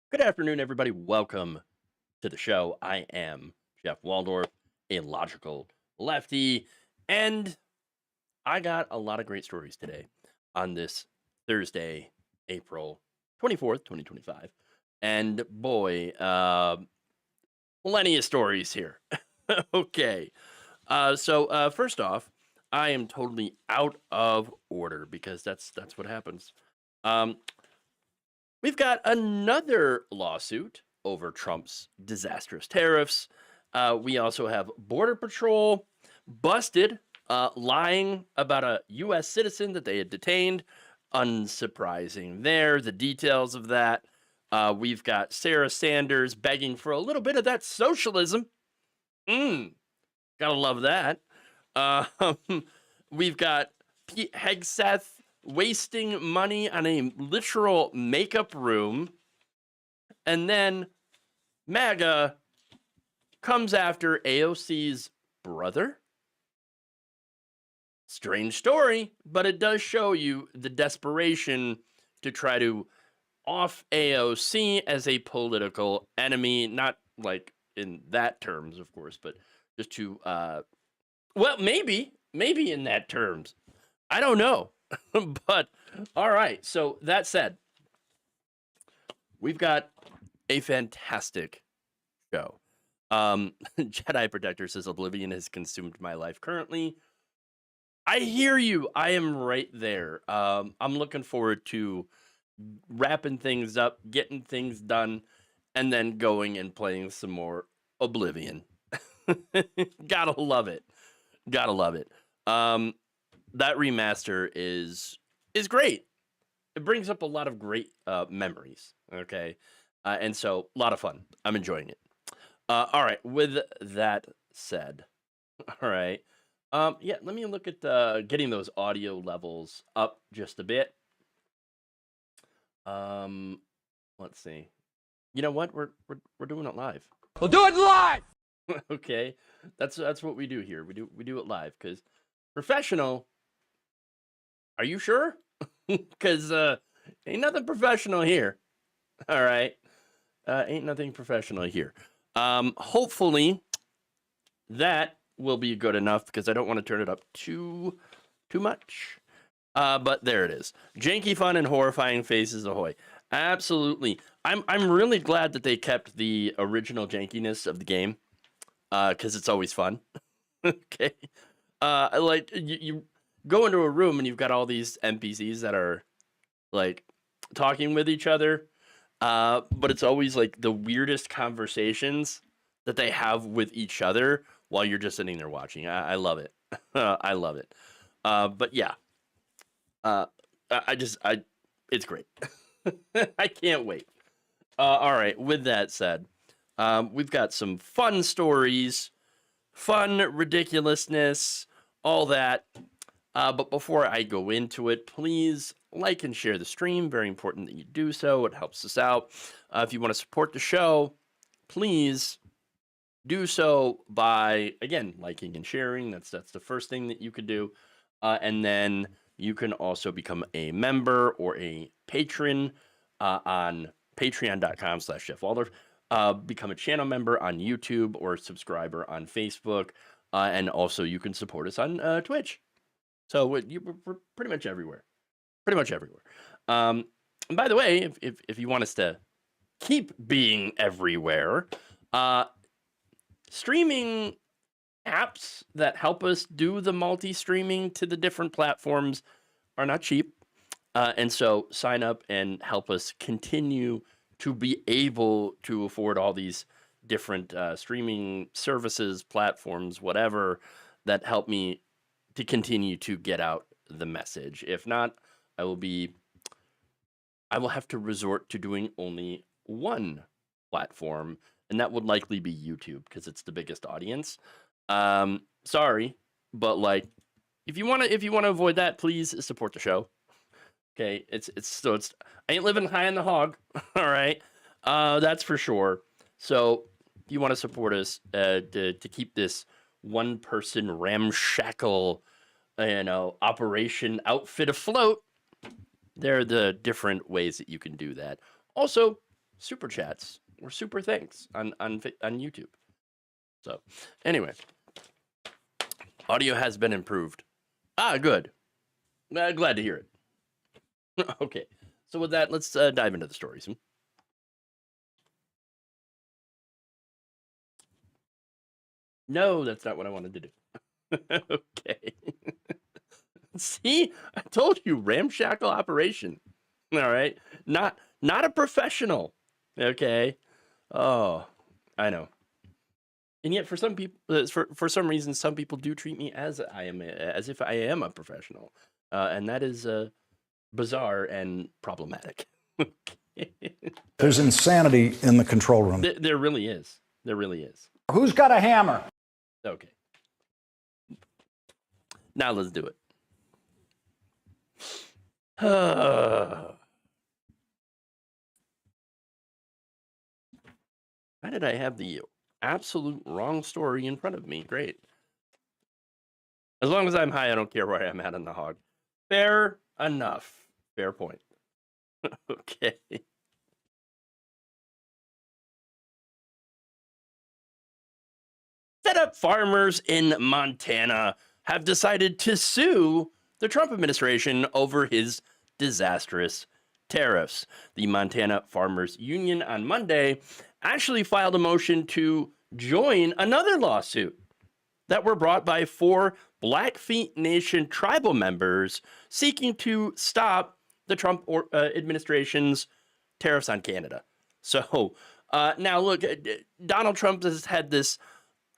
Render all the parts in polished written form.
Good afternoon, everybody. Welcome to the show. I am Jeff Waldorf, a logical lefty, and I got a lot of great stories today on this Thursday, April 24th, 2025. And boy, plenty of stories here. Okay. First off, I am totally out of order because that's what happens. Um, We've got another lawsuit over Trump's disastrous tariffs. We also have Border Patrol busted lying about a U.S. citizen that they had detained. Unsurprising there. The details of that. We've got Sarah Sanders begging for a little bit of that socialism. Mm, gotta love that. Uh, we've got Pete Hegseth wasting money on a literal makeup room, and then MAGA comes after AOC's brother. Strange story, but it does show you the desperation to try to off AOC as a political enemy, not like in that terms, of course, but just to well, maybe in that terms. I don't know. But all right. So that said, we've got a fantastic show. Jedi Protector says Oblivion has consumed my life currently. I hear you. I am right there. I'm looking forward to wrapping things up, getting things done, and then going and playing some more Oblivion. Gotta love it. Gotta love it. That remaster is great. It brings up a lot of great memories. Okay, and so a lot of fun. I'm enjoying it. All right. With that said, all right. Yeah. Let me look at getting those audio levels up just a bit. Um, let's see. You know what? We're doing it live. We'll do it live. Okay, that's what we do here. We do it live because professional. Are you sure? Because ain't nothing professional here. All right, ain't nothing professional here. Hopefully that will be good enough because I don't want to turn it up too much. But there it is. Janky fun and horrifying faces ahoy. Absolutely. I'm really glad that they kept the original jankiness of the game. Because it's always fun. Okay. Like you go into a room and you've got all these NPCs that are like talking with each other. But it's always like the weirdest conversations that they have with each other while you're just sitting there watching. I love it. I love it. But yeah, I it's great. I can't wait. All right. With that said, we've got some fun stories, fun ridiculousness, all that. But before I go into it, please like and share the stream. Very important that you do so. It helps us out. If you want to support the show, please do so by, again, liking and sharing. That's the first thing that you could do. And then you can also become a member or a patron on patreon.com/jeffwaldorf. Become a channel member on YouTube or subscriber on Facebook. And also you can support us on Twitch. So we're pretty much everywhere. Pretty much everywhere. And by the way, if you want us to keep being everywhere, streaming apps that help us do the multi-streaming to the different platforms are not cheap. And so sign up and help us continue to be able to afford all these different streaming services, platforms, whatever, that help me to continue to get out the message. If not, I will have to resort to doing only one platform, and that would likely be YouTube because it's the biggest audience. Sorry, but like, if you want to avoid that, please support the show. Okay, it's I ain't living high on the hog. All right, that's for sure. So if you want to support us to keep this one person ramshackle, operation outfit afloat, there are the different ways that you can do that. Also, super chats or super thanks on YouTube. So anyway, audio has been improved. Good. Glad to hear it. Okay, so with that, let's dive into the stories. No, that's not what I wanted to do. Okay. See, I told you, ramshackle operation. All right, not a professional. Okay. Oh, I know. And yet, for some people, for some reason, some people do treat me as if I am a professional, and that is bizarre and problematic. There's insanity in the control room. There really is. There really is. Who's got a hammer? Okay. Now let's do it. Why did I have the absolute wrong story in front of me? Great. As long as I'm high, I don't care where I'm at on the hog. Fair enough. Fair point. Okay. Fed up farmers in Montana have decided to sue the Trump administration over his disastrous tariffs. The Montana Farmers Union on Monday actually filed a motion to join another lawsuit that were brought by 4 Blackfeet Nation tribal members seeking to stop the Trump administration's tariffs on Canada. So now look, Donald Trump has had this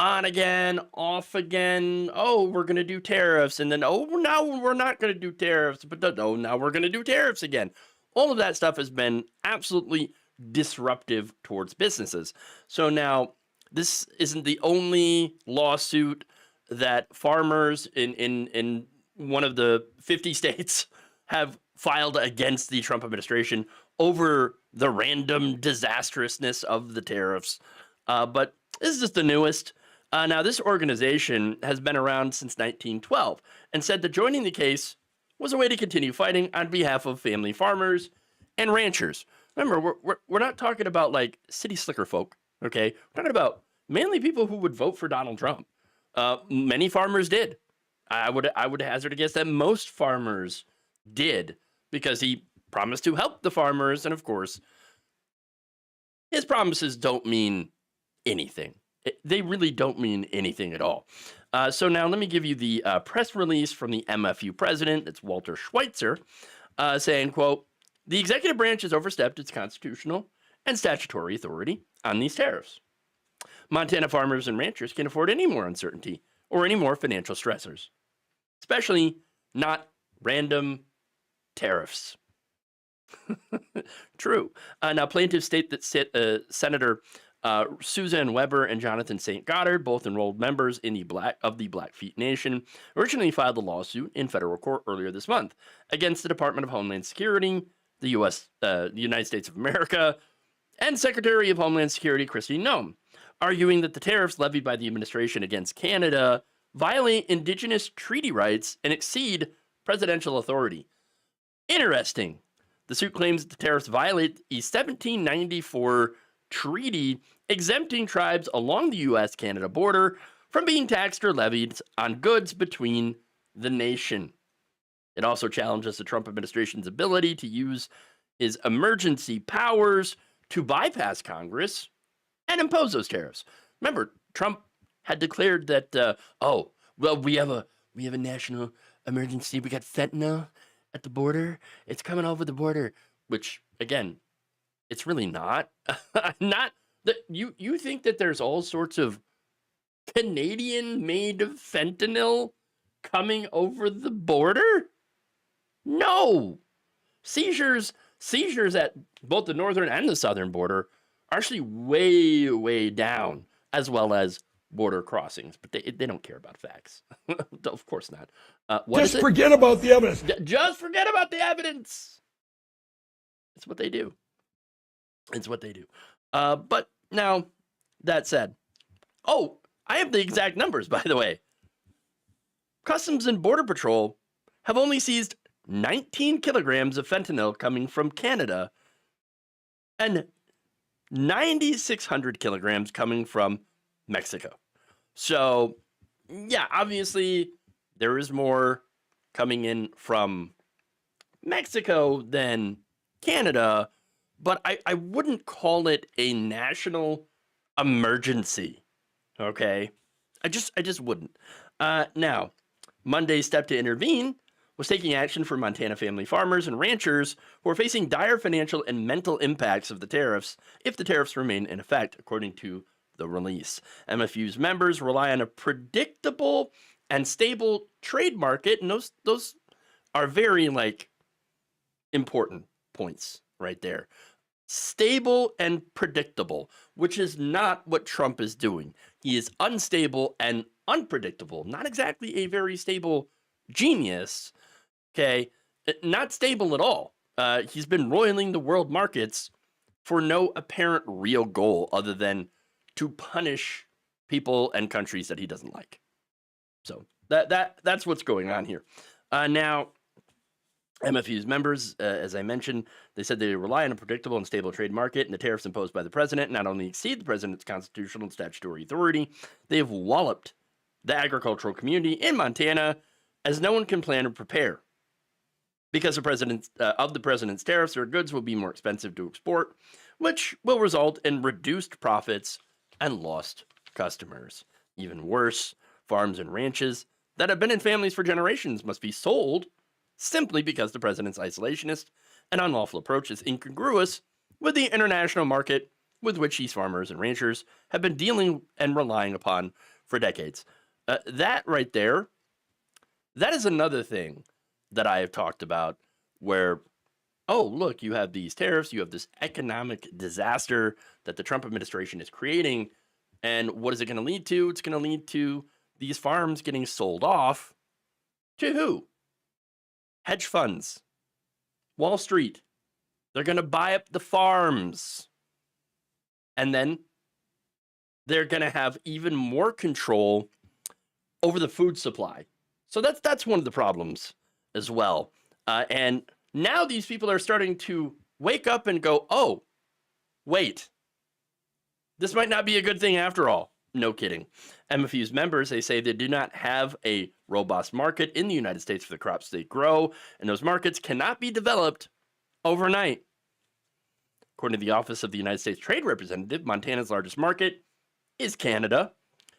on again, off again. Oh, we're going to do tariffs. And then, oh, now we're not going to do tariffs. But no, now we're going to do tariffs again. All of that stuff has been absolutely disruptive towards businesses. So now this isn't the only lawsuit that farmers in one of the 50 states have filed against the Trump administration over the random disastrousness of the tariffs. But this is just the newest. Now, this organization has been around since 1912 and said that joining the case was a way to continue fighting on behalf of family farmers and ranchers. Remember, we're not talking about like city slicker folk, okay? We're talking about mainly people who would vote for Donald Trump. Many farmers did. I would hazard a guess that most farmers did because he promised to help the farmers, and of course, his promises don't mean anything. They really don't mean anything at all. So now let me give you the press release from the MFU president. It's Walter Schweitzer saying, quote, "The executive branch has overstepped its constitutional and statutory authority on these tariffs. Montana farmers and ranchers can't afford any more uncertainty or any more financial stressors, especially not random tariffs." True. Now, plaintiffs state that Senator Susan Weber and Jonathan St. Goddard, both enrolled members in the Blackfeet Nation, originally filed a lawsuit in federal court earlier this month against the Department of Homeland Security, the United States of America, and Secretary of Homeland Security Kristi Noem, arguing that the tariffs levied by the administration against Canada violate Indigenous treaty rights and exceed presidential authority. Interesting. The suit claims that the tariffs violate a 1794 treaty exempting tribes along the U.S.-Canada border from being taxed or levied on goods between the nation. It also challenges the Trump administration's ability to use his emergency powers to bypass Congress and impose those tariffs. Remember, Trump had declared that, we have a national emergency. We got fentanyl at the border. It's coming over the border, which, again, it's really not. Not that you think that there's all sorts of Canadian-made fentanyl coming over the border? No. Seizures at both the northern and the southern border are actually way, way down, as well as border crossings. But they don't care about facts. Of course not. Just forget about the evidence. Just forget about the evidence. It's what they do. It's what they do. But now, that said, I have the exact numbers, by the way. Customs and Border Patrol have only seized 19 kilograms of fentanyl coming from Canada and 9,600 kilograms coming from Mexico. So, yeah, obviously there is more coming in from Mexico than Canada, but I wouldn't call it a national emergency. Okay, I just wouldn't. Now, Monday's step to intervene was taking action for Montana family farmers and ranchers who are facing dire financial and mental impacts of the tariffs if the tariffs remain in effect, according to the release. MFU's members rely on a predictable and stable trade market, and those are very important points right there. Stable and predictable, which is not what Trump is doing. He is unstable and unpredictable, not exactly a very stable genius. Okay, not stable at all. He's been roiling the world markets for no apparent real goal other than to punish people and countries that he doesn't like. So that's what's going on here. Now, MFU's members, as I mentioned, they said they rely on a predictable and stable trade market, and the tariffs imposed by the president not only exceed the president's constitutional and statutory authority, they have walloped the agricultural community in Montana as no one can plan or prepare. Because of the president's tariffs, their goods will be more expensive to export, which will result in reduced profits and lost customers. Even worse, farms and ranches that have been in families for generations must be sold simply because the president's isolationist and unlawful approach is incongruous with the international market with which these farmers and ranchers have been dealing and relying upon for decades. That right there, that is another thing that I have talked about where, oh, look, you have these tariffs, you have this economic disaster that the Trump administration is creating. And what is it going to lead to? It's going to lead to these farms getting sold off to who? Hedge funds, Wall Street. They're going to buy up the farms. And then they're going to have even more control over the food supply. So that's one of the problems as well. And now these people are starting to wake up and go, oh, wait, this might not be a good thing after all. No kidding. MFU's members, they say they do not have a robust market in the United States for the crops they grow, and those markets cannot be developed overnight. According to the Office of the United States Trade Representative, Montana's largest market is Canada,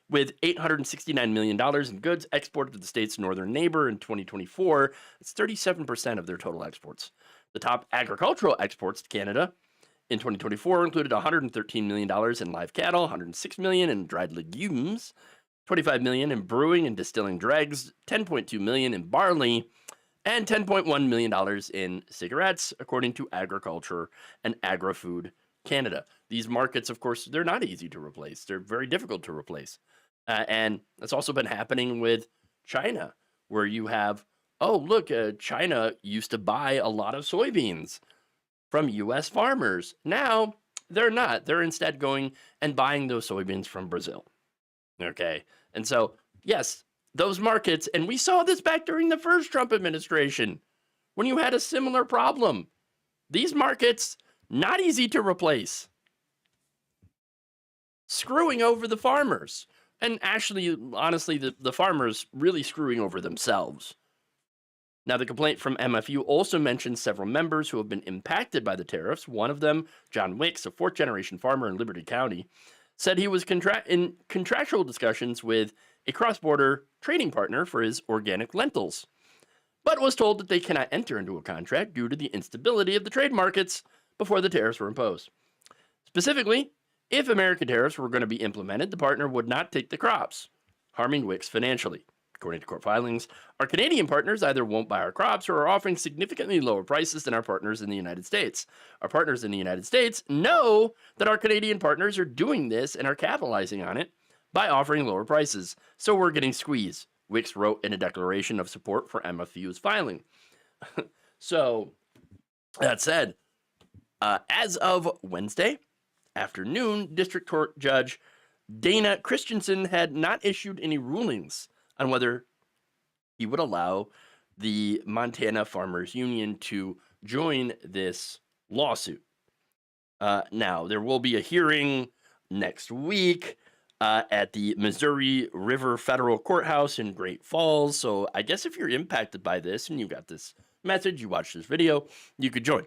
with $869 million in goods exported to the state's northern neighbor in 2024. It's 37% of their total exports. The top agricultural exports to Canada in 2024 included $113 million in live cattle, $106 million in dried legumes, $25 million in brewing and distilling dregs, $10.2 million in barley, and $10.1 million in cigarettes, according to Agriculture and Agri-Food Canada. These markets, of course, they're not easy to replace. They're very difficult to replace. And that's also been happening with China, where you have, oh, look, China used to buy a lot of soybeans from U.S. farmers. Now, they're not. They're instead going and buying those soybeans from Brazil. Okay. And so, yes, those markets, and we saw this back during the first Trump administration, when you had a similar problem. These markets, not easy to replace. Screwing over the farmers. And actually, honestly, the farmers really screwing over themselves. Now, the complaint from MFU also mentions several members who have been impacted by the tariffs. One of them, John Wicks, a fourth-generation farmer in Liberty County, said he was in contractual discussions with a cross-border trading partner for his organic lentils, but was told that they cannot enter into a contract due to the instability of the trade markets before the tariffs were imposed. Specifically, if American tariffs were going to be implemented, the partner would not take the crops, harming Wicks financially. According to court filings, our Canadian partners either won't buy our crops or are offering significantly lower prices than our partners in the United States. Our partners in the United States know that our Canadian partners are doing this and are capitalizing on it by offering lower prices. So we're getting squeezed, Wicks wrote in a declaration of support for MFU's filing. So, that said, as of Wednesday afternoon, District Court Judge Dana Christensen had not issued any rulings on whether he would allow the Montana Farmers Union to join this lawsuit. Now, there will be a hearing next week at the Missouri River Federal Courthouse in Great Falls. So I guess if you're impacted by this and you got this message, you watch this video, you could join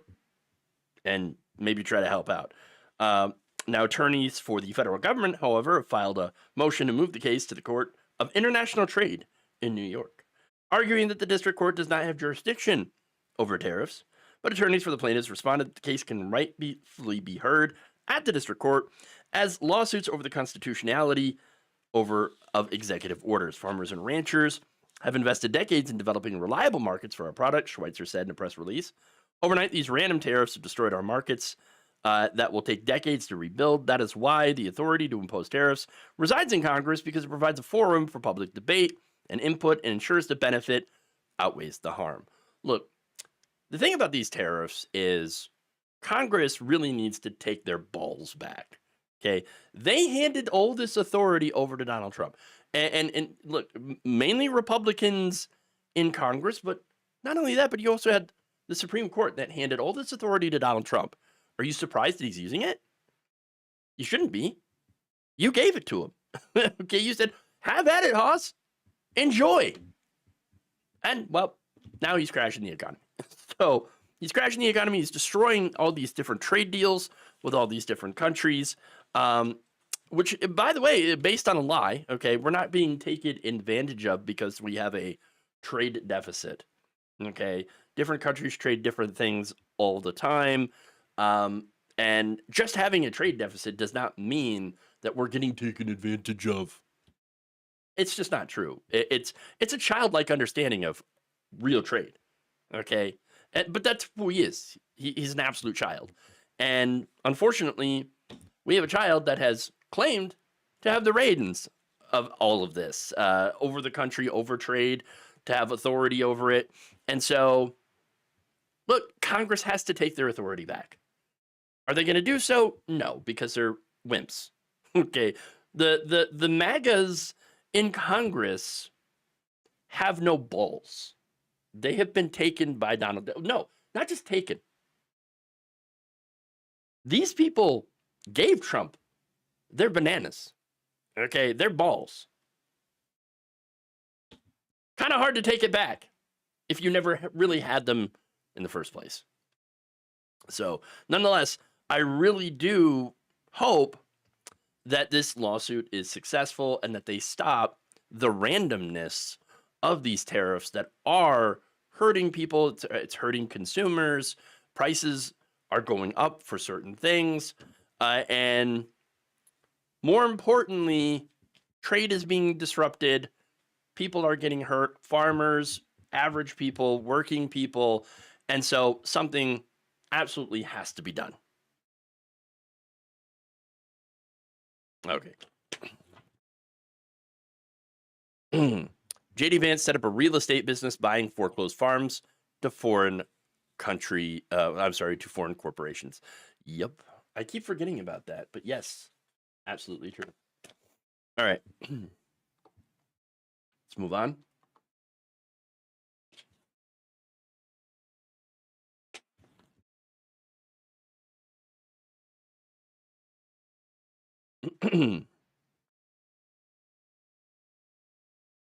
and maybe try to help out. Now, attorneys for the federal government, however, have filed a motion to move the case to the Court of International Trade in New York, arguing that the district court does not have jurisdiction over tariffs. But attorneys for the plaintiffs responded that the case can rightfully be heard at the district court as lawsuits over the constitutionality of executive orders. Farmers and ranchers have invested decades in developing reliable markets for our products, Schweitzer said in a press release. Overnight, these random tariffs have destroyed our markets that will take decades to rebuild. That is why the authority to impose tariffs resides in Congress, because it provides a forum for public debate and input and ensures the benefit outweighs the harm. Look, the thing about these tariffs is Congress really needs to take their balls back. Okay, they handed all this authority over to Donald Trump, and look, mainly Republicans in Congress, but not only that, but you also had the Supreme Court that handed all this authority to Donald Trump. Are you surprised that he's using it? You shouldn't be. You gave it to him. Okay, you said, have at it, Hoss. Enjoy. And, well, now he's crashing the economy. So he's crashing the economy. He's destroying all these different trade deals with all these different countries, which, by the way, based on a lie, okay, we're not being taken advantage of because we have a trade deficit, okay? Different countries trade different things all the time, and just having a trade deficit does not mean that we're getting taken advantage of. It's just not true. It's a childlike understanding of real trade, okay? But that's who he is. He's an absolute child. And unfortunately, we have a child that has claimed to have the reins of all of this, over the country, over trade, to have authority over it. And so, look, Congress has to take their authority back. Are they going to do so? No, because they're wimps. Okay. The MAGAs in Congress have no balls. They have been taken by Donald. No, not just taken. These people gave Trump their bananas. Okay, their balls. Kind of hard to take it back if you never really had them in the first place. So, nonetheless, I really do hope that this lawsuit is successful and that they stop the randomness of these tariffs that are hurting people. It's hurting consumers. Prices are going up for certain things. And more importantly, trade is being disrupted. People are getting hurt. Farmers, average people, working people. And so something absolutely has to be done. Okay. JD Vance set up a real estate business buying foreclosed farms to foreign corporations. Yep. I keep forgetting about that, but yes, absolutely true. All right. Let's move on.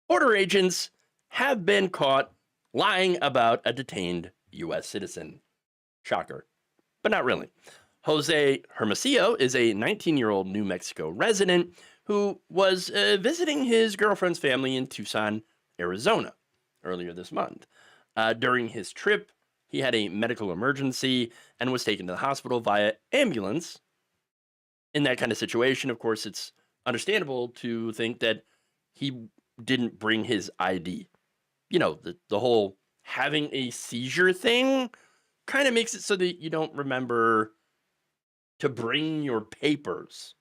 Border agents have been caught lying about a detained U.S. citizen. Shocker, but not really. Jose Hermosillo is a 19-year-old New Mexico resident who was visiting his girlfriend's family in Tucson, Arizona, earlier this month. During his trip, he had a medical emergency and was taken to the hospital via ambulance. In that kind of situation, of course, it's understandable to think that he didn't bring his ID. You know, the whole having a seizure thing kind of makes it so that you don't remember to bring your papers.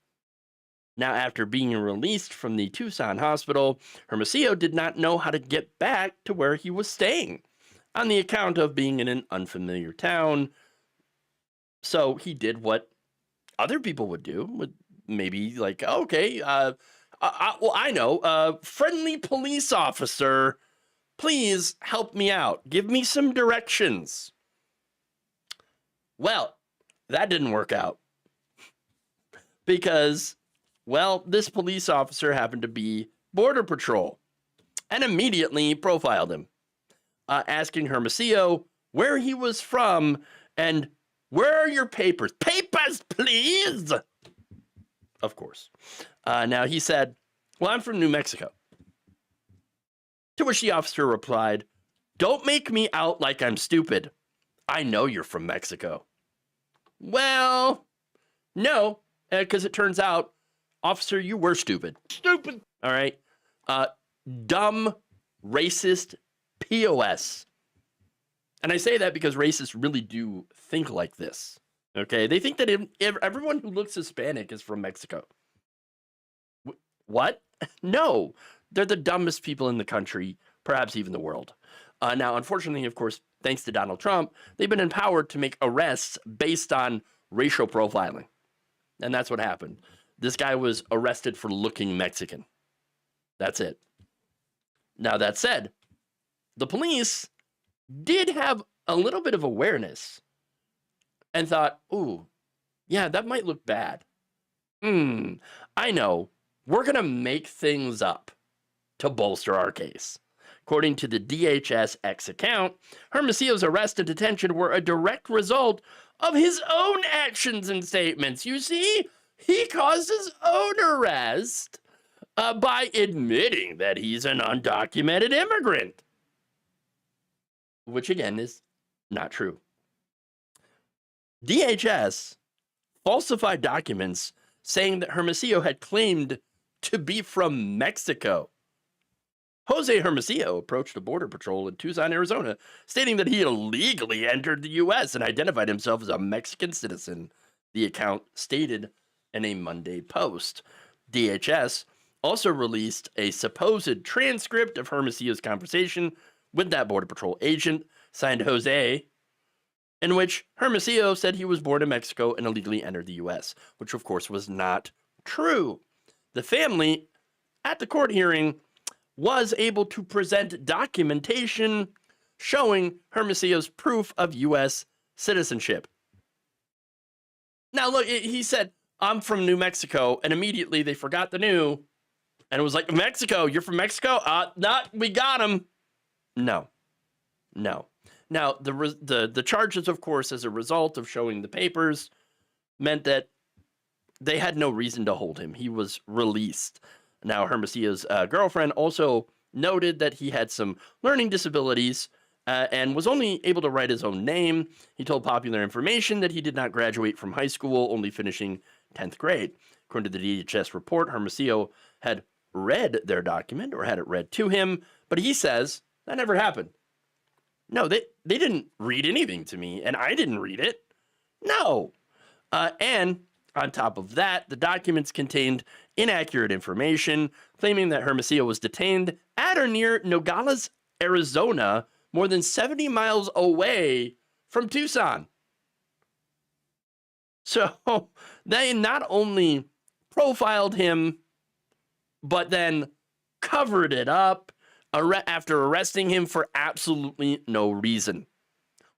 Now, after being released from the Tucson hospital, Hermosillo did not know how to get back to where he was staying on the account of being in an unfamiliar town. So he did what other people would do, would maybe like, okay, I know, friendly police officer, please help me out. Give me some directions. Well, that didn't work out because, well, this police officer happened to be Border Patrol and immediately profiled him, asking Hermosillo where he was from and where are your papers? Papers, please! Of course. Now he said, well, I'm from New Mexico. To which the officer replied, don't make me out like I'm stupid. I know you're from Mexico. Well, no, because it turns out, officer, you were stupid. Stupid. All right. Dumb, racist, POS. And I say that because racists really do think like this. Okay. They think that if everyone who looks Hispanic is from Mexico. What? No. They're the dumbest people in the country, perhaps even the world. Now, unfortunately, of course, thanks to Donald Trump, they've been empowered to make arrests based on racial profiling. And that's what happened. This guy was arrested for looking Mexican. That's it. Now, that said, the police did have a little bit of awareness and thought, ooh, yeah, that might look bad. I know. We're going to make things up to bolster our case. According to the DHS X account, Hermosillo's arrest and detention were a direct result of his own actions and statements. You see, he caused his own arrest by admitting that he's an undocumented immigrant, which again is not true. DHS falsified documents saying that Hermosillo had claimed to be from Mexico. Jose Hermosillo approached a border patrol in Tucson, Arizona, stating that he illegally entered the U.S. and identified himself as a Mexican citizen, the account stated in a Monday post. DHS also released a supposed transcript of Hermosillo's conversation with that border patrol agent, signed Jose, in which Hermosillo said he was born in Mexico and illegally entered the U.S., which of course was not true. The family, at the court hearing, was able to present documentation showing Hermosillo's proof of U.S. citizenship. Now, look, he said, I'm from New Mexico, and immediately they forgot the new, and it was like, Mexico, you're from Mexico? We got him. No. Now, the charges, of course, as a result of showing the papers, meant that they had no reason to hold him. He was released. Now, Hermosillo's girlfriend also noted that he had some learning disabilities and was only able to write his own name. He told Popular Information that he did not graduate from high school, only finishing 10th grade. According to the DHS report, Hermosillo had read their document or had it read to him, but he says that never happened. No, they didn't read anything to me, and I didn't read it. No. And on top of that, the documents contained inaccurate information, claiming that Hermosillo was detained at or near Nogales, Arizona, more than 70 miles away from Tucson. So they not only profiled him, but then covered it up after arresting him for absolutely no reason.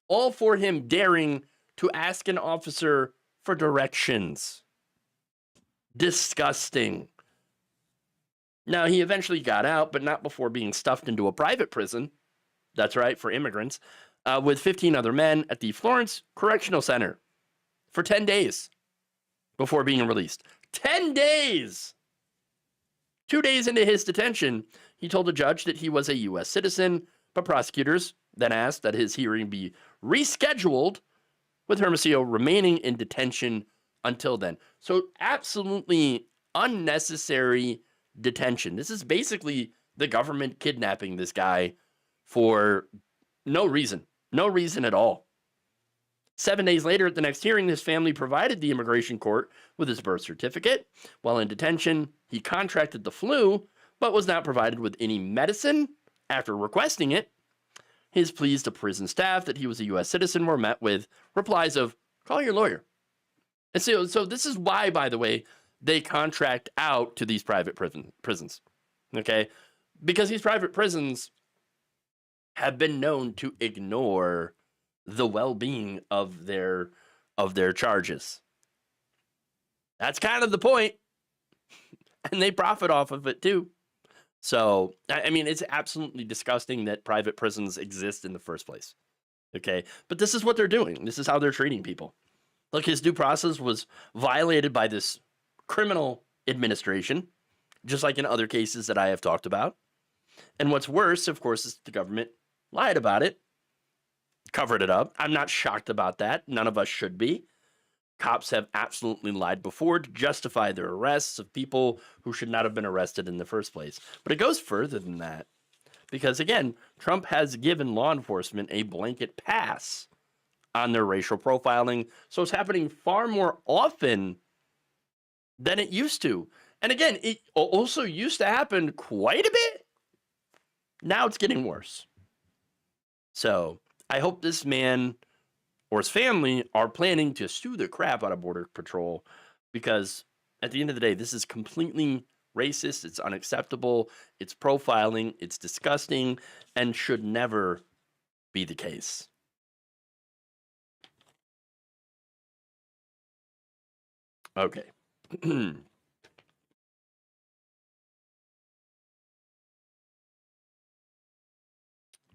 All for him daring to ask an officer for directions. Disgusting. Now, he eventually got out, but not before being stuffed into a private prison. That's right, for immigrants, with 15 other men at the Florence Correctional Center for 10 days before being released. 10 days! 2 days into his detention, he told a judge that he was a U.S. citizen, but prosecutors then asked that his hearing be rescheduled, with Hermosillo remaining in detention until then. So absolutely unnecessary detention. This is basically the government kidnapping this guy for no reason at all. 7 days later, at the next hearing, his family provided the immigration court with his birth certificate. While in detention, he contracted the flu, but was not provided with any medicine after requesting it. His pleas to prison staff that he was a U.S. citizen were met with replies of, call your lawyer. And so this is why, by the way, they contract out to these private prisons, okay? Because these private prisons have been known to ignore the well-being of their charges. That's kind of the point. And they profit off of it too. So, I mean, it's absolutely disgusting that private prisons exist in the first place. Okay. But this is what they're doing. This is how they're treating people. Look, his due process was violated by this criminal administration, just like in other cases that I have talked about. And what's worse, of course, is the government lied about it, covered it up. I'm not shocked about that. None of us should be. Cops have absolutely lied before to justify their arrests of people who should not have been arrested in the first place. But it goes further than that. Because again, Trump has given law enforcement a blanket pass on their racial profiling. So it's happening far more often than it used to. And again, it also used to happen quite a bit. Now it's getting worse. So I hope this man or his family are planning to sue the crap out of Border Patrol, because at the end of the day, this is completely racist. It's unacceptable. It's profiling. It's disgusting and should never be the case. Okay.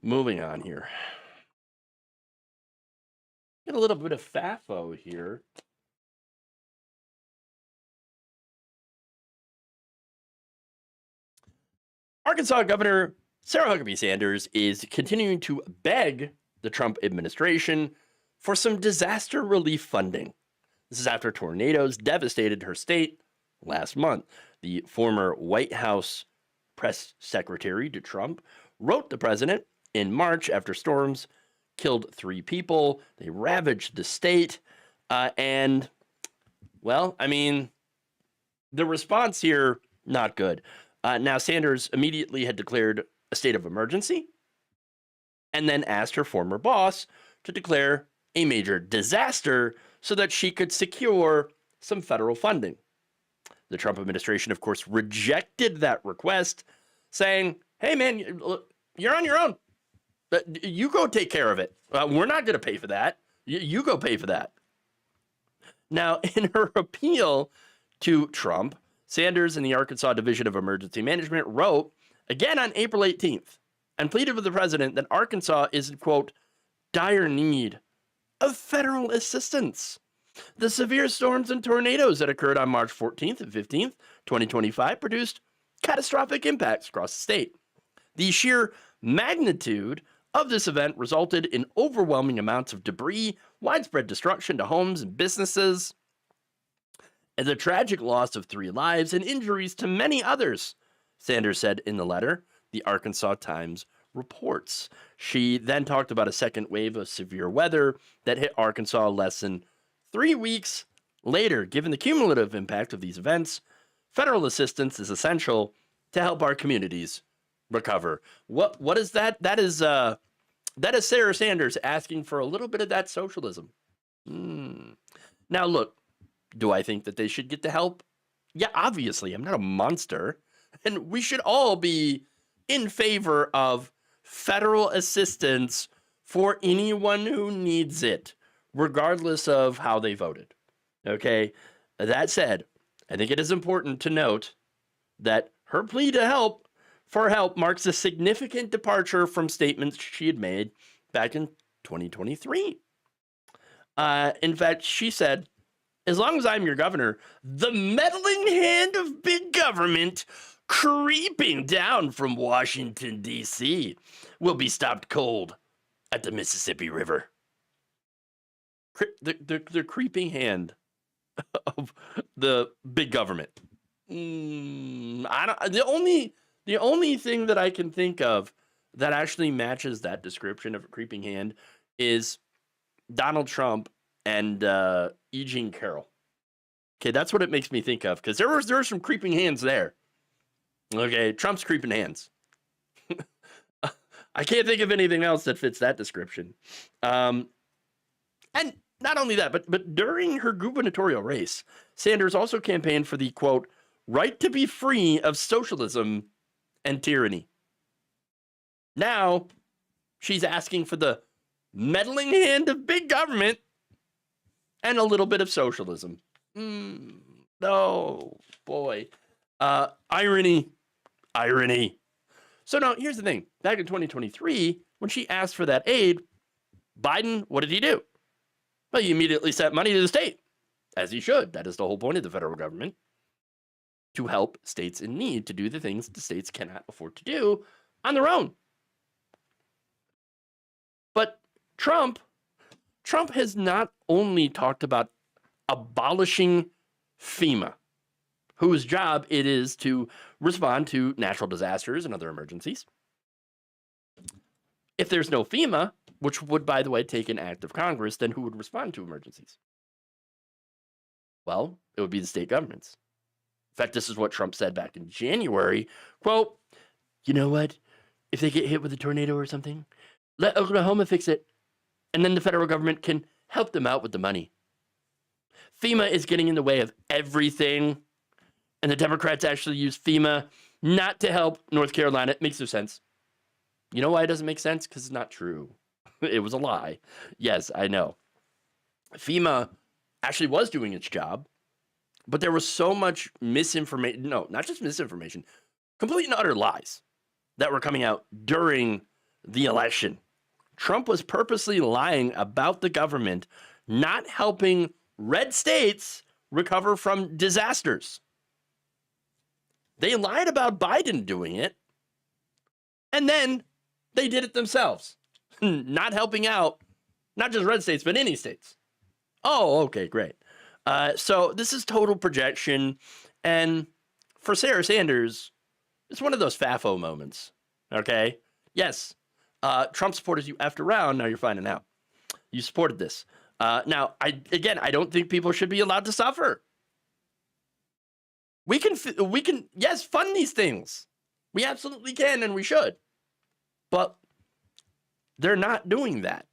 Moving on here. Get a little bit of FAFO here. Arkansas Governor Sarah Huckabee Sanders is continuing to beg the Trump administration for some disaster relief funding. This is after tornadoes devastated her state last month. The former White House press secretary to Trump wrote the president in March after storms killed 3 people. They ravaged the state. And, well, I mean, the response here, not good. Now, Sanders immediately had declared a state of emergency and then asked her former boss to declare a major disaster so that she could secure some federal funding. The Trump administration, of course, rejected that request, saying, hey, man, you're on your own. You go take care of it. We're not going to pay for that. You go pay for that. Now, in her appeal to Trump, Sanders and the Arkansas Division of Emergency Management wrote again on April 18th and pleaded with the president that Arkansas is in, quote, dire need of federal assistance. The severe storms and tornadoes that occurred on March 14th and 15th, 2025, produced catastrophic impacts across the state. The sheer magnitude of this event resulted in overwhelming amounts of debris, widespread destruction to homes and businesses, and the tragic loss of 3 lives and injuries to many others, Sanders said in the letter, the Arkansas Times reports. She then talked about a second wave of severe weather that hit Arkansas less than 3 weeks later. Given the cumulative impact of these events, federal assistance is essential to help our communities recover. What is that? That is Sarah Sanders asking for a little bit of that socialism. Now, look, do I think that they should get the help? Yeah, obviously. I'm not a monster. And we should all be in favor of federal assistance for anyone who needs it, regardless of how they voted. Okay? That said, I think it is important to note that her plea for help marks a significant departure from statements she had made back in 2023. In fact, she said, as long as I'm your governor, the meddling hand of big government creeping down from Washington, D.C. will be stopped cold at the Mississippi River. The creeping hand of the big government. The only thing that I can think of that actually matches that description of a creeping hand is Donald Trump and E. Jean Carroll. Okay, that's what it makes me think of, because there were some creeping hands there. Okay, Trump's creeping hands. I can't think of anything else that fits that description. And not only that, but during her gubernatorial race, Sanders also campaigned for the, quote, right to be free of socialism and tyranny. Now, she's asking for the meddling hand of big government and a little bit of socialism. No, boy. Irony. So now here's the thing. Back in 2023, when she asked for that aid, Biden, what did he do? Well, he immediately sent money to the state, as he should. That is the whole point of the federal government, to help states in need to do the things the states cannot afford to do on their own. But Trump has not only talked about abolishing FEMA, whose job it is to respond to natural disasters and other emergencies. If there's no FEMA, which would, by the way, take an act of Congress, then who would respond to emergencies? Well, it would be the state governments. In fact, this is what Trump said back in January. Quote, you know what? If they get hit with a tornado or something, let Oklahoma fix it, and then the federal government can help them out with the money. FEMA is getting in the way of everything, and the Democrats actually use FEMA not to help North Carolina. It makes no sense. You know why it doesn't make sense? Because it's not true. It was a lie. Yes, I know. FEMA actually was doing its job, but there was so much misinformation. No, not just misinformation, complete and utter lies that were coming out during the election. Trump was purposely lying about the government not helping red states recover from disasters. They lied about Biden doing it, and then they did it themselves, not helping out not just red states, but any states. Oh, okay, great. So this is total projection, and for Sarah Sanders, it's one of those FAFO moments, okay? Yes, Trump supporters, you effed around, now you're finding out. You supported this. Now, I don't think people should be allowed to suffer. We can, yes, fund these things. We absolutely can, and we should. But they're not doing that.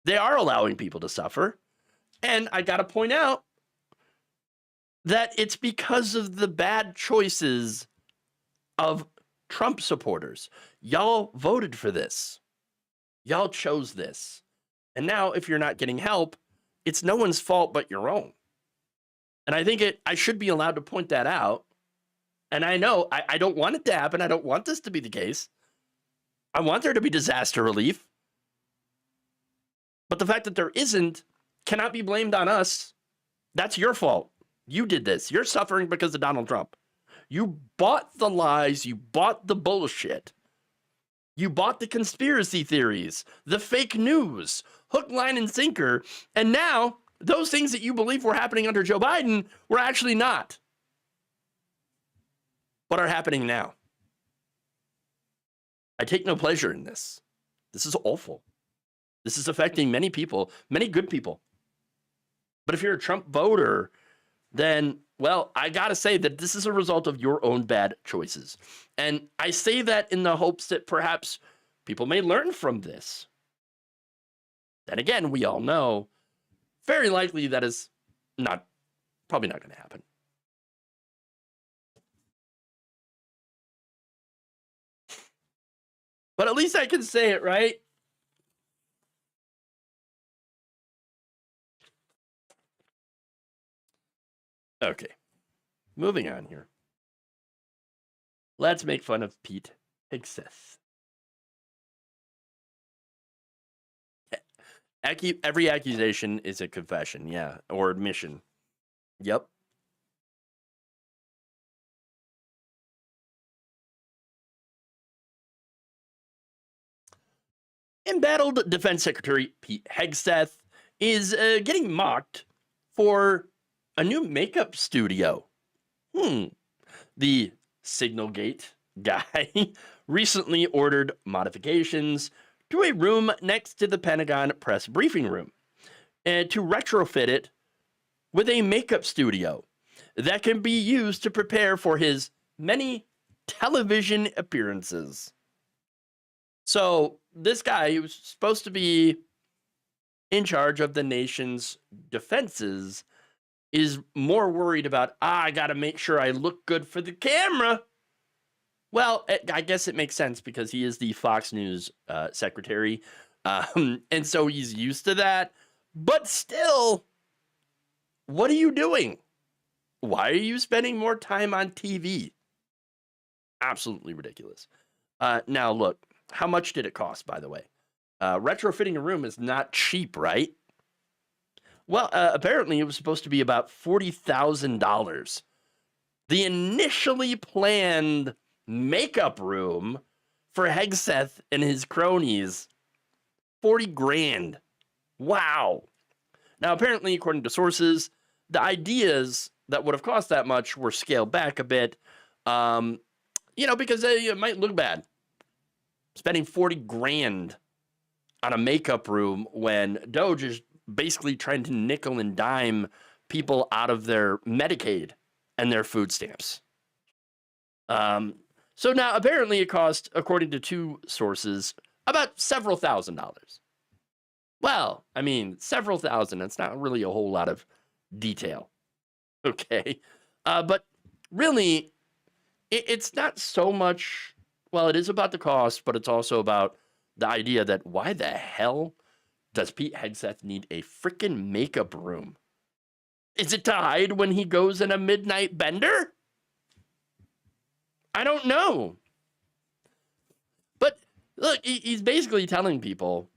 They are allowing people to suffer. And I got to point out that it's because of the bad choices of Trump supporters. Y'all voted for this. Y'all chose this. And now if you're not getting help, it's no one's fault but your own. And I think I should be allowed to point that out. And I know I don't want it to happen. I don't want this to be the case. I want there to be disaster relief. But the fact that there isn't cannot be blamed on us. That's your fault. You did this. You're suffering because of Donald Trump. You bought the lies. You bought the bullshit. You bought the conspiracy theories, the fake news, hook, line, and sinker. And now those things that you believe were happening under Joe Biden were actually not, but are happening now. I take no pleasure in this. This is awful. This is affecting many people, many good people. But if you're a Trump voter, then, well, I got to say that this is a result of your own bad choices. And I say that in the hopes that perhaps people may learn from this. Then again, we all know very likely that is probably not going to happen. But at least I can say it, right? Okay, moving on here. Let's make fun of Pete Hegseth. Every accusation is a confession, yeah, or admission. Yep. Embattled Defense Secretary Pete Hegseth is getting mocked for a new makeup studio. The Signalgate guy recently ordered modifications to a room next to the Pentagon press briefing room and to retrofit it with a makeup studio that can be used to prepare for his many television appearances. So this guy, who was supposed to be in charge of the nation's defenses, is more worried about, I got to make sure I look good for the camera. Well, I guess it makes sense because he is the Fox News secretary. And so he's used to that. But still, what are you doing? Why are you spending more time on TV? Absolutely ridiculous. Now, look, how much did it cost, by the way? Retrofitting a room is not cheap, right? Well, apparently it was supposed to be about $40,000. The initially planned makeup room for Hegseth and his cronies, 40 grand. Wow. Now, apparently, according to sources, the ideas that would have cost that much were scaled back a bit, because it might look bad. Spending 40 grand on a makeup room when Doge is basically trying to nickel and dime people out of their Medicaid and their food stamps. So now apparently it cost, according to two sources, about several $1,000s. Well, I mean, several thousand, it's not really a whole lot of detail. Okay. But really, it's not so much, well, it is about the cost, but it's also about the idea that why the hell does Pete Hegseth need a freaking makeup room? Is it to hide when he goes in a midnight bender? I don't know. But look, he's basically telling people,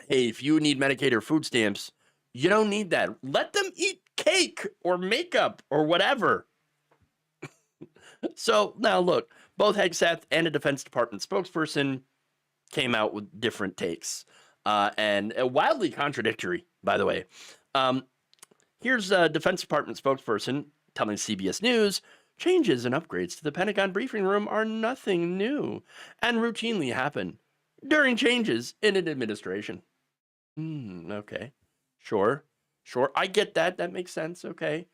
hey, if you need Medicaid or food stamps, you don't need that. Let them eat cake or makeup or whatever. So now look, both Hegseth and a Defense Department spokesperson came out with different takes, and wildly contradictory, by the way. Here's a Defense Department spokesperson telling CBS News, changes and upgrades to the Pentagon briefing room are nothing new and routinely happen during changes in an administration. Okay. Sure. I get that. That makes sense. Okay.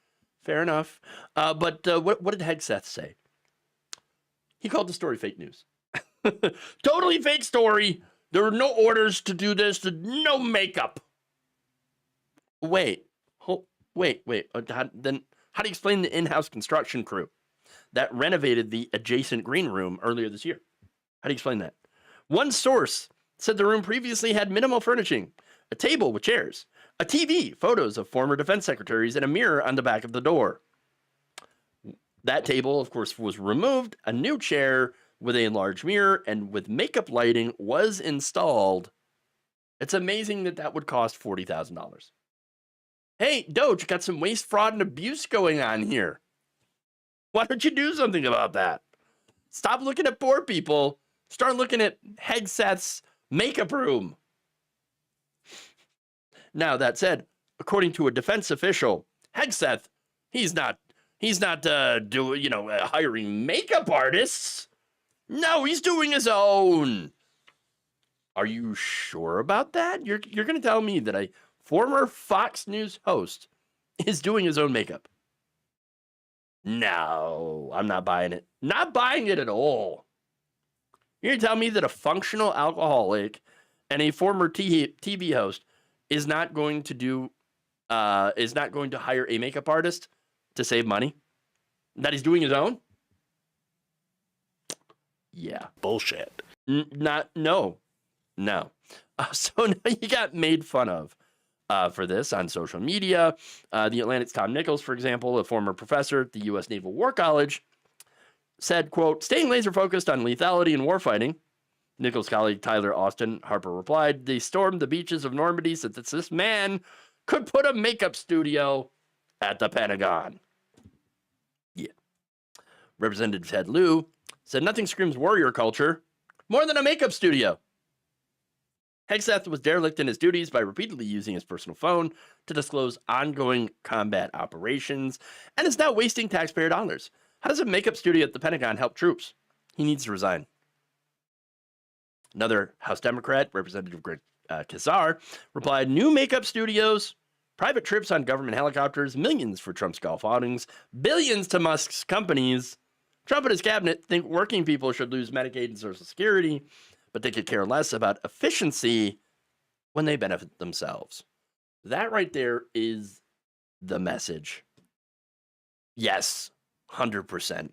Fair enough. But what did Hegseth say? He called the story fake news. Totally fake story. There were no orders to do this. No makeup. Wait. Then how do you explain the in-house construction crew that renovated the adjacent green room earlier this year? How do you explain that? One source said the room previously had minimal furnishing, a table with chairs, a TV, photos of former defense secretaries, and a mirror on the back of the door. That table, of course, was removed. A new chair with a large mirror and with makeup lighting was installed. It's amazing that would cost $40,000. Hey, Doge, got some waste, fraud, and abuse going on here. Why don't you do something about that? Stop looking at poor people. Start looking at Hegseth's makeup room. Now, that said, according to a defense official, Hegseth, he's not hiring makeup artists. No, he's doing his own. Are you sure about that? You're going to tell me that a former Fox News host is doing his own makeup? No, I'm not buying it. Not buying it at all. You're going to tell me that a functional alcoholic and a former TV host is not going to hire a makeup artist to save money? That he's doing his own? Yeah. Bullshit. No. So now you got made fun of for this on social media. The Atlantic's Tom Nichols, for example, a former professor at the U.S. Naval War College, said, quote, staying laser focused on lethality and warfighting. Nichols' colleague Tyler Austin Harper replied, they stormed the beaches of Normandy so that this man could put a makeup studio at the Pentagon. Yeah. Representative Ted Lieu said nothing screams warrior culture more than a makeup studio. Hegseth was derelict in his duties by repeatedly using his personal phone to disclose ongoing combat operations and is now wasting taxpayer dollars. How does a makeup studio at the Pentagon help troops? He needs to resign. Another House Democrat, Representative Greg Kazar, replied, new makeup studios, private trips on government helicopters, millions for Trump's golf outings, billions to Musk's companies. Trump and his cabinet think working people should lose Medicaid and Social Security, but they could care less about efficiency when they benefit themselves. That right there is the message. Yes, 100%.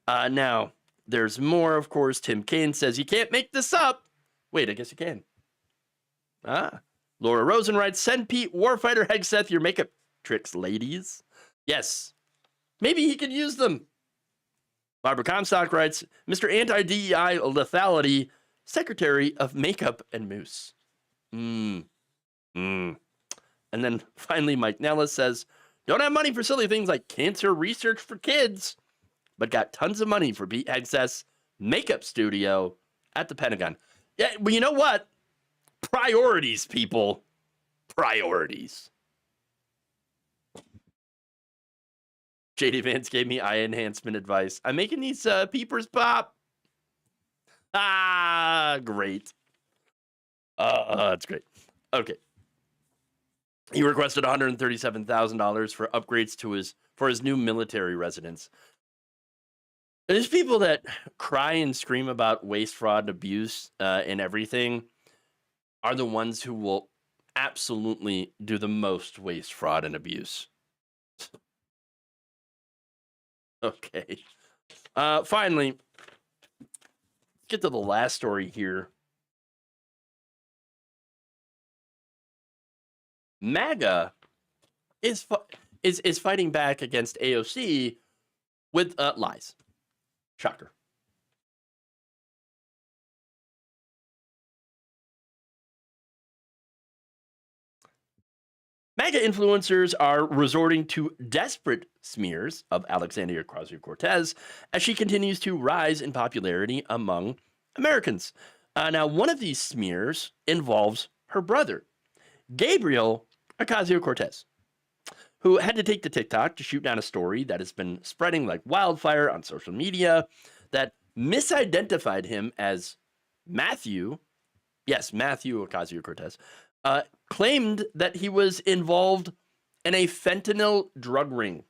Now, there's more, of course. Tim Kaine says, you can't make this up. Wait, I guess you can. Laura Rosen writes, send Pete Warfighter Hegseth your makeup tricks, ladies. Yes, Maybe he could use them. Barbara Comstock writes, Mr. Anti-DEI Lethality, Secretary of Makeup and Mousse. And then finally, Mike Nellis says, don't have money for silly things like cancer research for kids, but got tons of money for Pete Hegseth's makeup studio at the Pentagon. Yeah, well, you know what? Priorities, people. Priorities. JD Vance gave me eye enhancement advice. I'm making these peepers pop. Ah, great. That's great. Okay. He requested $137,000 for upgrades for his new military residence. There's people that cry and scream about waste, fraud, abuse, and everything are the ones who will absolutely do the most waste, fraud, and abuse. Okay. Finally, let's get to the last story here. MAGA is fighting back against AOC with lies. Shocker. MAGA influencers are resorting to desperate smears of Alexandria Ocasio-Cortez as she continues to rise in popularity among Americans. Now, one of these smears involves her brother, Gabriel Ocasio-Cortez, who had to take to TikTok to shoot down a story that has been spreading like wildfire on social media that misidentified him as Matthew. Yes, Matthew Ocasio-Cortez. Claimed that he was involved in a fentanyl drug ring.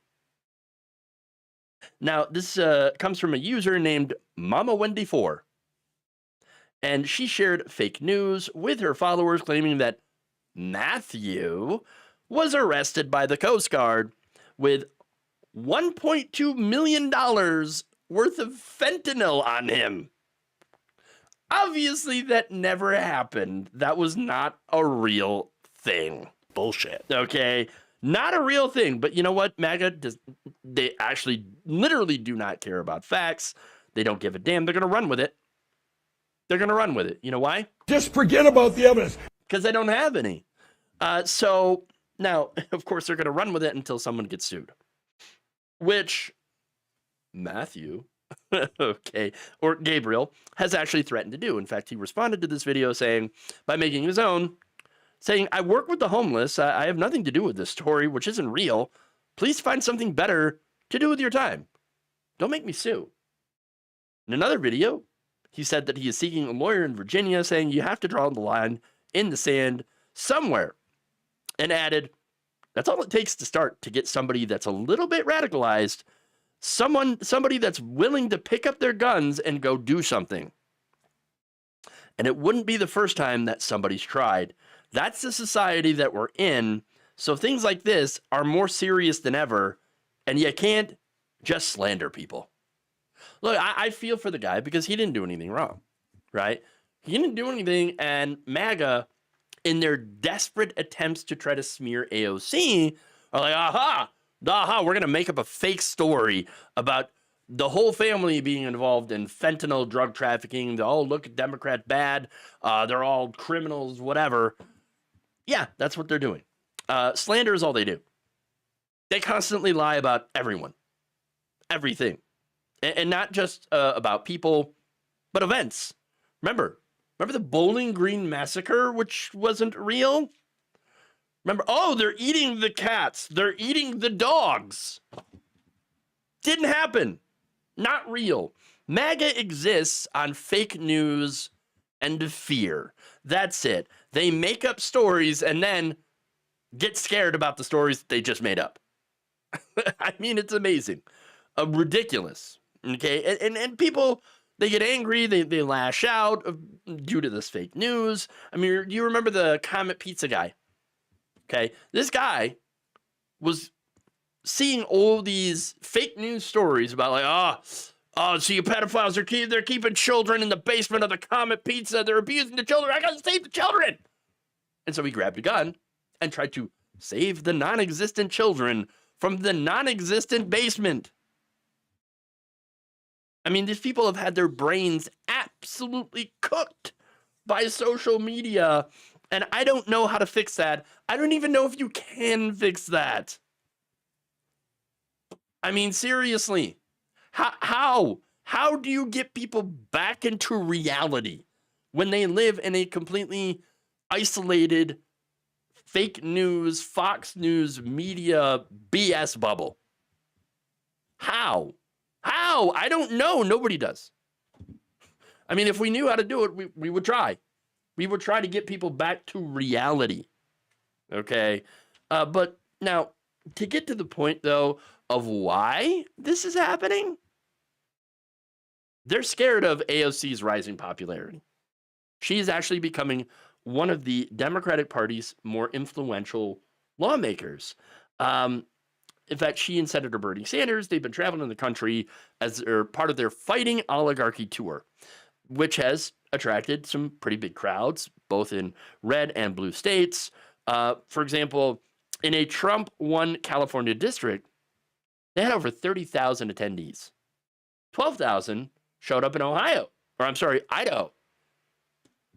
Now, this comes from a user named Mama Wendy 4. And she shared fake news with her followers claiming that Matthew was arrested by the Coast Guard with $1.2 million worth of fentanyl on him. Obviously, that never happened. That was not a real thing. Bullshit. Okay? Not a real thing. But you know what? MAGA they actually literally do not care about facts. They don't give a damn. They're going to run with it. They're going to run with it. You know why? Just forget about the evidence. Because they don't have any. So now, of course, they're going to run with it until someone gets sued. Which Matthew... okay, or Gabriel has actually threatened to do. In fact, he responded to this video saying, by making his own, saying, I work with the homeless. I have nothing to do with this story, which isn't real. Please find something better to do with your time. Don't make me sue. In another video, he said that he is seeking a lawyer in Virginia, saying you have to draw the line in the sand somewhere. And added, that's all it takes to start to get somebody that's a little bit radicalized, somebody that's willing to pick up their guns and go do something. And it wouldn't be the first time that somebody's tried. That's the society that we're in. So things like this are more serious than ever. And you can't just slander people. Look, I feel for the guy because he didn't do anything wrong, right? He didn't do anything. And MAGA, in their desperate attempts to try to smear AOC, are like, aha, we're going to make up a fake story about the whole family being involved in fentanyl drug trafficking. They all look at Democrat bad. They're all criminals, whatever. Yeah, that's what they're doing. Slander is all they do. They constantly lie about everyone, everything. And not just about people, but events. Remember the Bowling Green massacre, which wasn't real? Remember, they're eating the cats. They're eating the dogs. Didn't happen. Not real. MAGA exists on fake news and fear. That's it. They make up stories and then get scared about the stories they just made up. I mean, it's amazing. Ridiculous. Okay? And people, they get angry. They lash out due to this fake news. I mean, do you remember the Comet Pizza guy? Okay, this guy was seeing all these fake news stories about like, see, pedophiles, they're keeping children in the basement of the Comet Pizza. They're abusing the children. I gotta save the children. And so he grabbed a gun and tried to save the non-existent children from the non-existent basement. I mean, these people have had their brains absolutely cooked by social media, and I don't know how to fix that. I don't even know if you can fix that. I mean, seriously, how do you get people back into reality when they live in a completely isolated fake news, Fox News media BS bubble? How? I don't know. Nobody does. I mean, if we knew how to do it, we would try. We would try to get people back to reality. Okay. But now, to get to the point, though, of why this is happening, they're scared of AOC's rising popularity. She's actually becoming one of the Democratic Party's more influential lawmakers. In fact, she and Senator Bernie Sanders, they've been traveling the country as part of their Fighting Oligarchy tour, which has attracted some pretty big crowds, both in red and blue states. For example, in a Trump-won California district, they had over 30,000 attendees. 12,000 showed up in Idaho.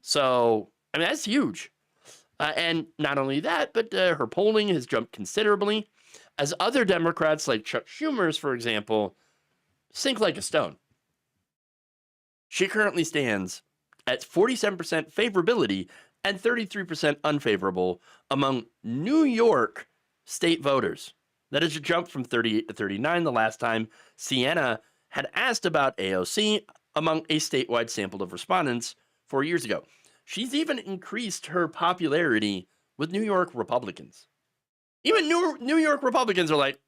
So, I mean, that's huge. And not only that, but her polling has jumped considerably, as other Democrats like Chuck Schumer's, for example, sink like a stone. She currently stands at 47% favorability and 33% unfavorable among New York state voters. That is a jump from 38 to 39 the last time Sienna had asked about AOC among a statewide sample of respondents 4 years ago. She's even increased her popularity with New York Republicans. Even New York Republicans are like,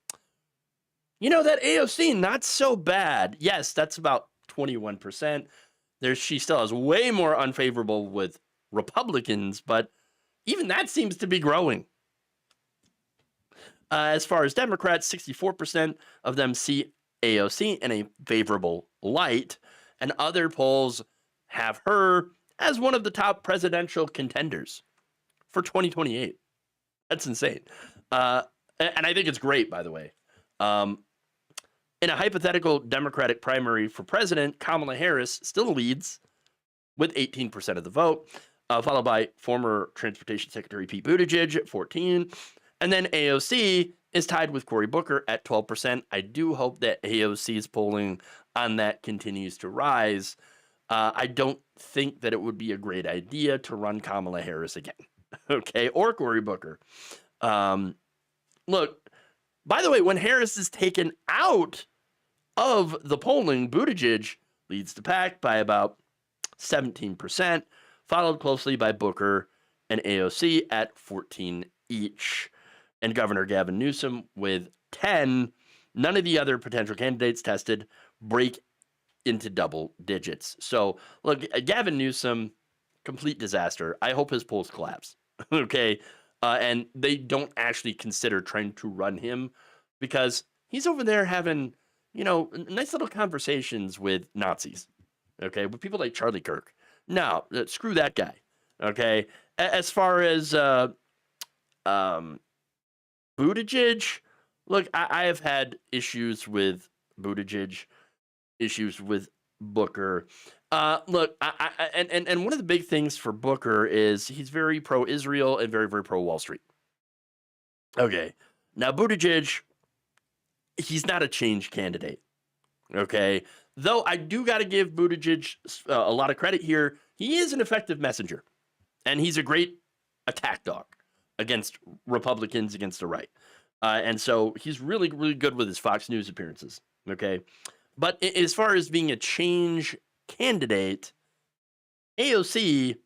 you know, that AOC, not so bad. Yes, that's about 21%. She still has way more unfavorable with Republicans, but even that seems to be growing. As far as Democrats, 64% of them see AOC in a favorable light, and other polls have her as one of the top presidential contenders for 2028. That's insane. And I think it's great, by the way. In a hypothetical Democratic primary for president, Kamala Harris still leads with 18% of the vote, followed by former Transportation Secretary Pete Buttigieg at 14%. And then AOC is tied with Cory Booker at 12%. I do hope that AOC's polling on that continues to rise. I don't think that it would be a great idea to run Kamala Harris again, okay, or Cory Booker. Look, by the way, when Harris is taken out of the polling, Buttigieg leads the pack by about 17%, followed closely by Booker and AOC at 14 each, and Governor Gavin Newsom with 10. None of the other potential candidates tested break into double digits. So, look, Gavin Newsom, complete disaster. I hope his polls collapse, okay? And they don't actually consider trying to run him because he's over there having, you know, nice little conversations with Nazis, okay, with people like Charlie Kirk. No, screw that guy, okay? As far as Buttigieg, look, I have had issues with Buttigieg, issues with Booker. Look, and one of the big things for Booker is he's very pro-Israel and very, very pro-Wall Street. Okay, now Buttigieg, he's not a change candidate. Okay, though I do got to give Buttigieg a lot of credit here. He is an effective messenger, and he's a great attack dog against Republicans, against the right. And so he's really, really good with his Fox News appearances. Okay, but as far as being a change candidate, AOC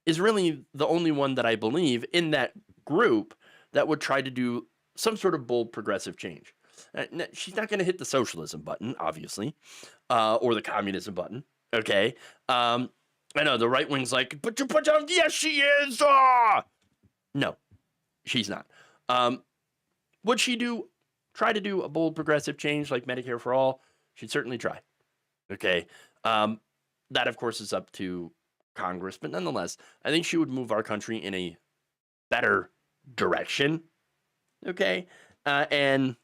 is really the only one that I believe in that group that would try to do some sort of bold progressive change. She's not going to hit the socialism button, obviously, or the communism button. Okay. I know the right wing's like, but yes, she is. No, she's not. Would she try to do a bold progressive change like Medicare for all? She'd certainly try. Okay. That, of course, is up to Congress. But nonetheless, I think she would move our country in a better direction. Okay. And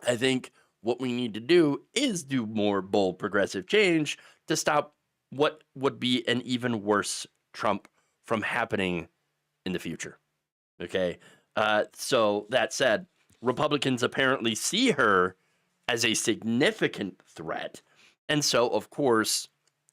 I think what we need to do is do more bold progressive change to stop what would be an even worse Trump from happening in the future. Okay. So that said, Republicans apparently see her as a significant threat. And so, of course,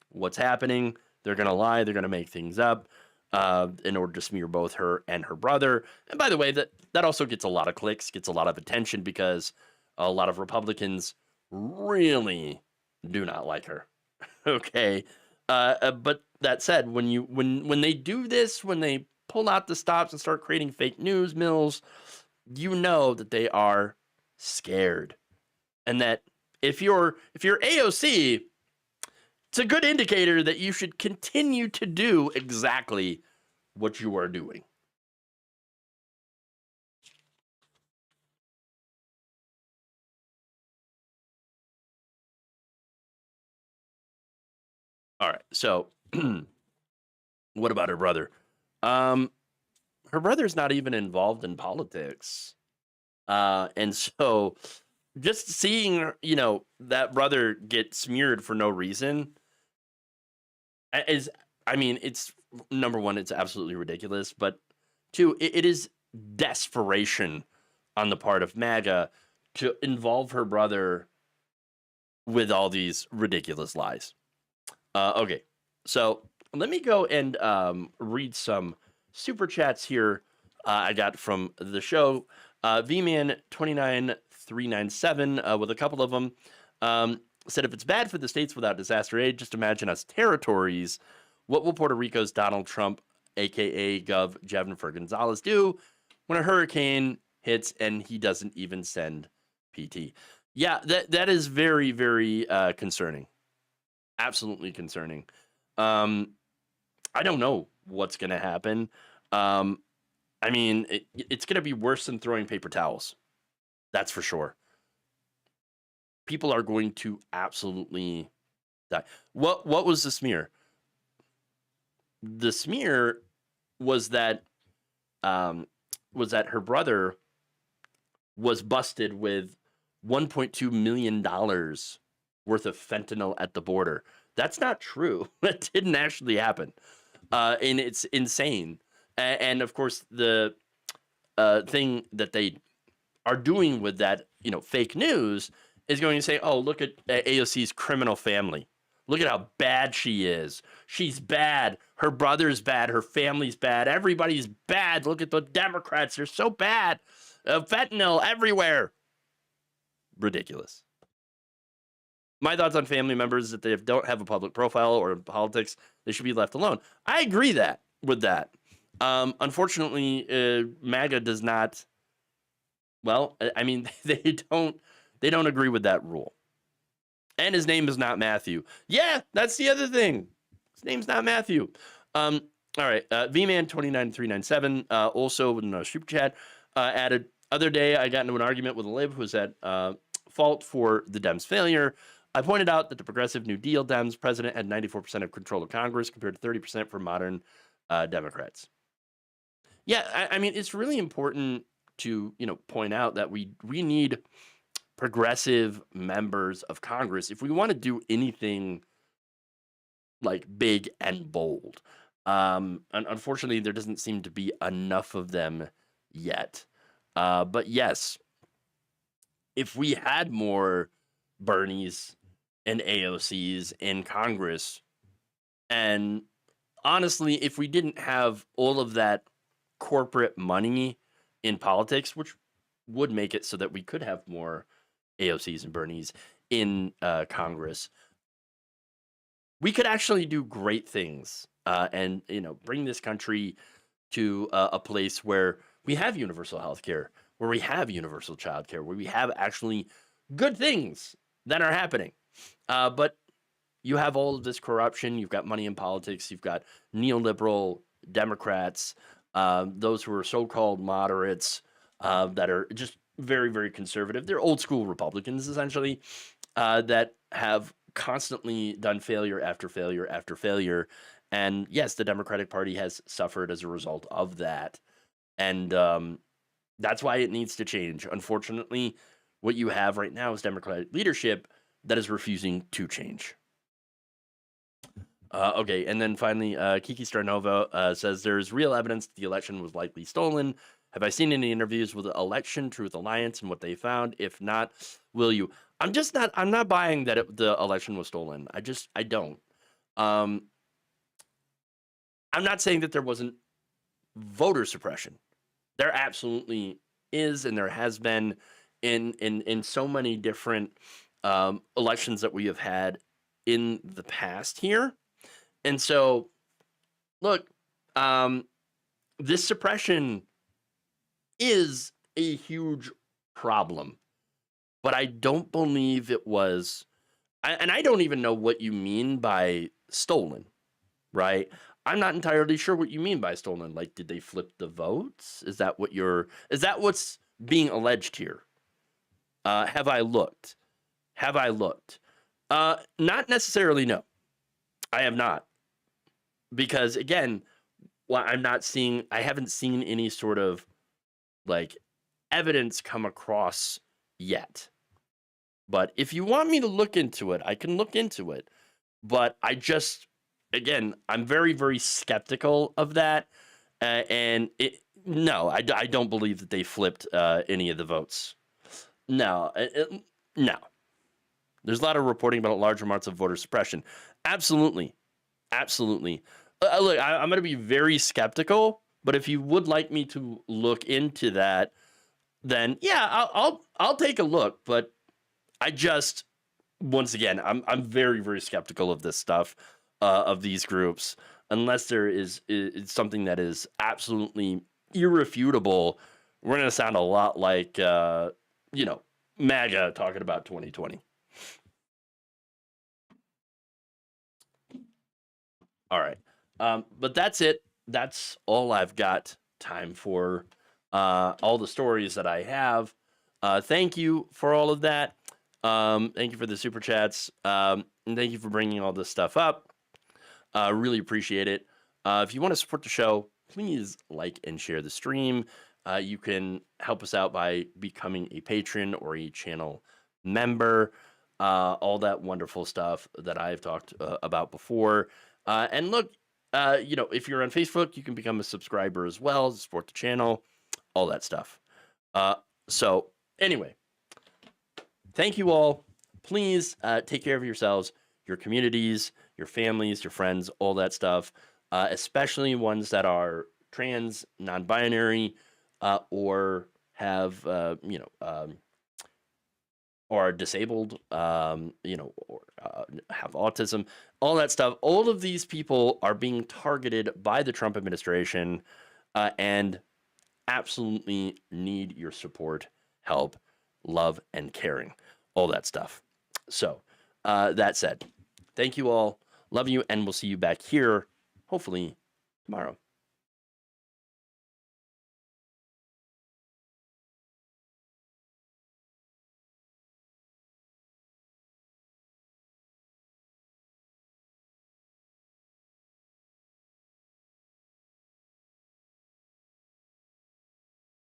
what's happening? They're going to lie. They're going to make things up in order to smear both her and her brother. And by the way, that also gets a lot of clicks, gets a lot of attention because a lot of Republicans really do not like her. Okay. But that said, when they do this, when they pull out the stops and start creating fake news mills, you know that they are scared. And that if you're AOC, it's a good indicator that you should continue to do exactly what you are doing. All right. So what about her brother? Her brother's not even involved in politics. And so just seeing, that brother get smeared for no reason is, it's number one, it's absolutely ridiculous. But two, it is desperation on the part of MAGA to involve her brother with all these ridiculous lies. Okay, so let me go and read some super chats here I got from the show. VMan29397 with a couple of them said, if it's bad for the states without disaster aid, just imagine us territories. What will Puerto Rico's Donald Trump, aka Gov. Jennifer Gonzalez, do when a hurricane hits and he doesn't even send PT? Yeah, that is very, very concerning. Absolutely concerning. I don't know what's going to happen. It's going to be worse than throwing paper towels. That's for sure. People are going to absolutely die. What was the smear? The smear was that her brother was busted with $1.2 million worth of fentanyl at the border. That's not true. That didn't actually happen. And it's insane. And of course, the thing that they are doing with that, fake news is going to say, oh, look at AOC's criminal family. Look at how bad she is. She's bad. Her brother's bad. Her family's bad. Everybody's bad. Look at the Democrats. They're so bad. Fentanyl everywhere. Ridiculous. My thoughts on family members is that they don't have a public profile or in politics, they should be left alone. I agree with that. Unfortunately, MAGA does not. Well, they don't agree with that rule. And his name is not Matthew. Yeah, that's the other thing. His name's not Matthew. All right. VMan29397 also in a super chat added, other day I got into an argument with a lib who's at fault for the Dems' failure. I pointed out that the progressive New Deal Dems president had 94% of control of Congress compared to 30% for modern Democrats. Yeah, it's really important to point out that we need progressive members of Congress if we want to do anything like big and bold. And unfortunately, there doesn't seem to be enough of them yet. But yes, if we had more Bernies and AOCs in Congress, and honestly, if we didn't have all of that corporate money in politics, which would make it so that we could have more AOCs and Bernies in Congress, we could actually do great things and bring this country to a place where we have universal health care, where we have universal child care, where we have actually good things that are happening. But you have all of this corruption. You've got money in politics. You've got neoliberal Democrats, those who are so-called moderates that are just very, very conservative. They're old school Republicans, essentially, that have constantly done failure after failure after failure. And yes, the Democratic Party has suffered as a result of that. And that's why it needs to change. Unfortunately, what you have right now is Democratic leadership that is refusing to change. Okay, and then finally, Kiki Starnova says there's real evidence that the election was likely stolen. Have I seen any interviews with the Election Truth Alliance and what they found? If not, will you? I'm not buying that the election was stolen. I don't. I'm not saying that there wasn't voter suppression. There absolutely is, and there has been in so many different elections that we have had in the past here. And so, look, this suppression is a huge problem, but I don't believe it was, and I don't even know what you mean by stolen, right? I'm not entirely sure what you mean by stolen. Like, did they flip the votes? Is that what's being alleged here? Have I looked? Not necessarily, no. I have not. Because again, I haven't seen any sort of like evidence come across yet. But if you want me to look into it, I can look into it. But I'm very, very skeptical of that. I don't believe that they flipped any of the votes. No. There's a lot of reporting about large amounts of voter suppression. Absolutely. Look, I'm going to be very skeptical, but if you would like me to look into that, then yeah, I'll take a look. But once again, I'm very, very skeptical of this stuff, of these groups, unless there is something that is absolutely irrefutable. We're going to sound a lot like MAGA talking about 2020. All right. But that's it. That's all I've got time for. All the stories that I have. Thank you for all of that. Thank you for the super chats. And thank you for bringing all this stuff up. Really appreciate it. If you want to support the show, please like and share the stream. You can help us out by becoming a patron or a channel member. All that wonderful stuff that I've talked about before. And look, if you're on Facebook, you can become a subscriber as well, support the channel, all that stuff. So anyway, thank you all. Please take care of yourselves, your communities, your families, your friends, all that stuff, especially ones that are trans, non-binary, or have, or are disabled, or have autism, all that stuff. All of these people are being targeted by the Trump administration, and absolutely need your support, help, love, and caring, all that stuff. So that said, thank you all. Love you, and we'll see you back here, hopefully tomorrow.